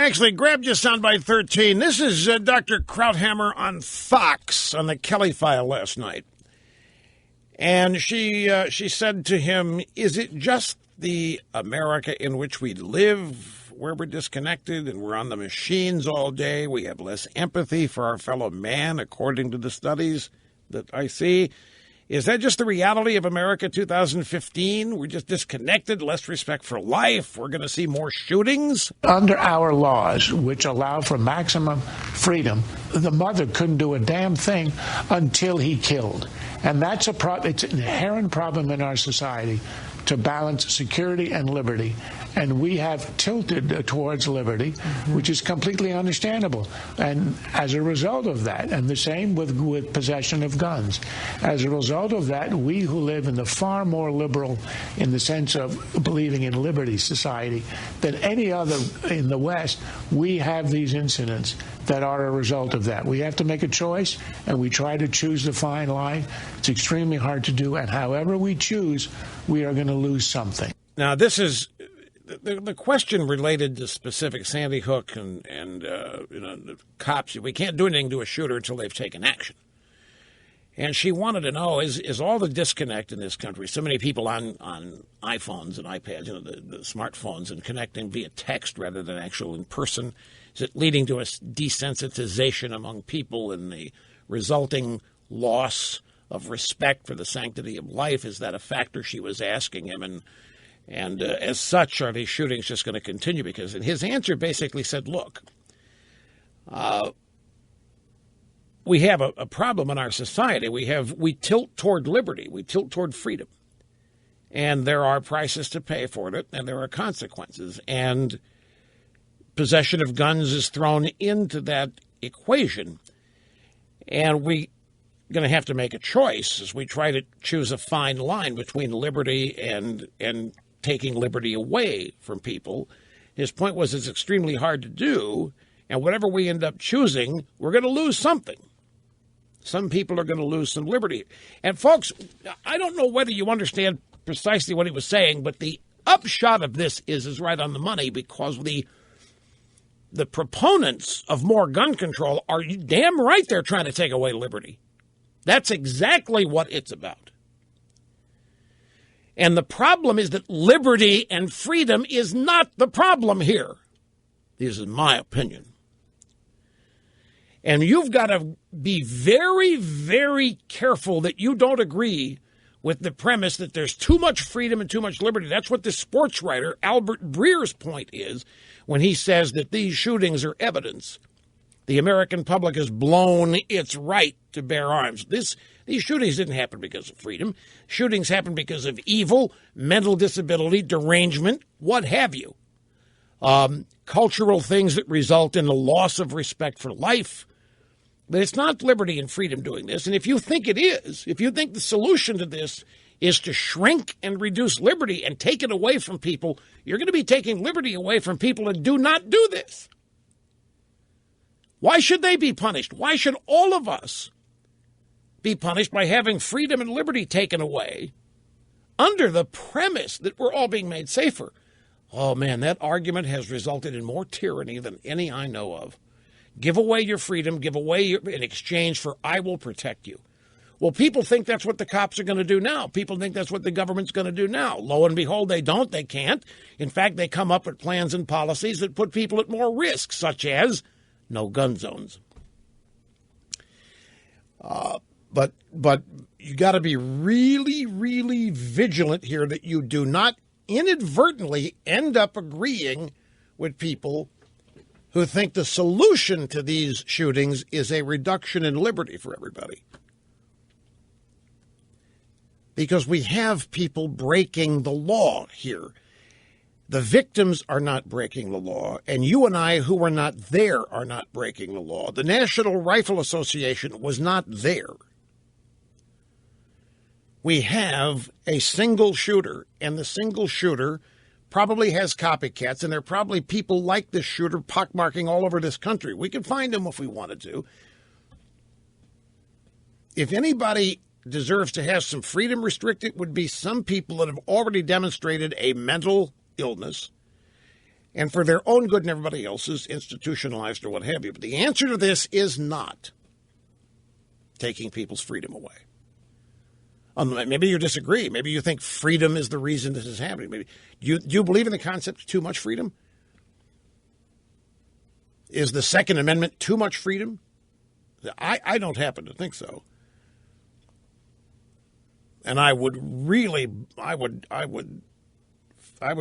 Actually, grab your soundbite 13. This is Dr. Krauthammer on Fox on the Kelly File last night. And she said to him, is it just the America in which we live, where we're disconnected and we're on the machines all day? We have less empathy for our fellow man, according to the studies that I see. Is that just the reality of America 2015? We're just disconnected, less respect for life. We're going to see more shootings. Under our laws, which allow for maximum freedom, the mother couldn't do a damn thing until he killed. And that's it's an inherent problem in our society to balance security and liberty. And we have tilted towards liberty, which is completely understandable. And as a result of that, and the same with possession of guns, as a result of that, we who live in the far more liberal, in the sense of believing in liberty society, than any other in the West, we have these incidents that are a result of that. We have to make a choice, and we try to choose the fine line. It's extremely hard to do, and however we choose, we are going to lose something. Now, this is the question related to specific Sandy Hook and the cops. We can't do anything to a shooter until they've taken action. And she wanted to know, is all the disconnect in this country, so many people on iPhones and iPads, the smartphones, and connecting via text rather than actual in person, is it leading to a desensitization among people and the resulting loss of respect for the sanctity of life? Is that a factor? She was asking him, and as such, are these shootings just going to continue? Because his answer basically said, look, we have a problem in our society. We tilt toward liberty. We tilt toward freedom. And there are prices to pay for it, and there are consequences. And possession of guns is thrown into that equation. And we're going to have to make a choice as we try to choose a fine line between liberty and taking liberty away from people. His point was it's extremely hard to do, and whatever we end up choosing, we're going to lose something. Some people are going to lose some liberty. And folks, I don't know whether you understand precisely what he was saying, but the upshot of this is right on the money, because the proponents of more gun control are damn right they're trying to take away liberty. That's exactly what it's about. And the problem is that liberty and freedom is not the problem here. This is my opinion. And you've got to be very, very careful that you don't agree with the premise that there's too much freedom and too much liberty. That's what the sports writer Albert Breer's point is when he says that these shootings are evidence. The American public has blown its right to bear arms. These shootings didn't happen because of freedom. Shootings happened because of evil, mental disability, derangement, what have you. Cultural things that result in a loss of respect for life. But it's not liberty and freedom doing this. And if you think it is, if you think the solution to this is to shrink and reduce liberty and take it away from people, you're going to be taking liberty away from people that do not do this. Why should they be punished? Why should all of us be punished by having freedom and liberty taken away under the premise that we're all being made safer? Oh, man, that argument has resulted in more tyranny than any I know of. Give away your freedom, in exchange for I will protect you. Well, people think that's what the cops are going to do now. People think that's what the government's going to do now. Lo and behold, they don't. They can't. In fact, they come up with plans and policies that put people at more risk, such as no gun zones. But you got to be really, really vigilant here that you do not inadvertently end up agreeing with people who think the solution to these shootings is a reduction in liberty for everybody. Because we have people breaking the law here. The victims are not breaking the law, and you and I, who were not there, are not breaking the law. The National Rifle Association was not there. We have a single shooter, and the single shooter probably has copycats, and there are probably people like this shooter pockmarking all over this country. We could find them if we wanted to. If anybody deserves to have some freedom restricted, would be some people that have already demonstrated a mental illness and for their own good and everybody else's, institutionalized or what have you. But the answer to this is not taking people's freedom away. Maybe you disagree. Maybe you think freedom is the reason this is happening. Maybe do you believe in the concept of too much freedom? Is the Second Amendment too much freedom? I don't happen to think so. And I would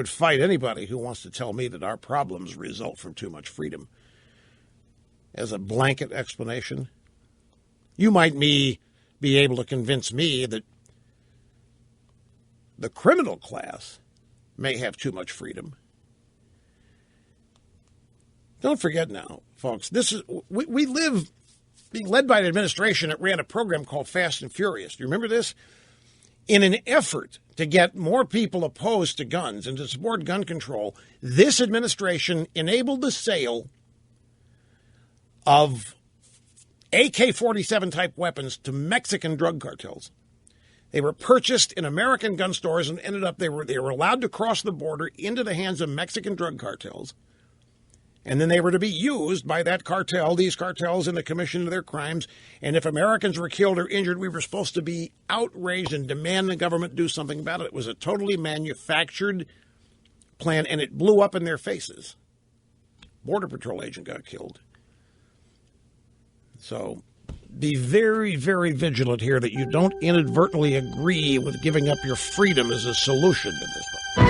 fight anybody who wants to tell me that our problems result from too much freedom as a blanket explanation. You might be able to convince me that the criminal class may have too much freedom. Don't forget now, folks, we live being led by an administration that ran a program called Fast and Furious. Do you remember this? In an effort to get more people opposed to guns and to support gun control, this administration enabled the sale of AK-47 type weapons to Mexican drug cartels. They were purchased in American gun stores and ended up they were allowed to cross the border into the hands of Mexican drug cartels. And then they were to be used by these cartels in the commission of their crimes. And if Americans were killed or injured, we were supposed to be outraged and demand the government do something about it. It was a totally manufactured plan, and it blew up in their faces. Border Patrol agent got killed. So be very, very vigilant here that you don't inadvertently agree with giving up your freedom as a solution to this.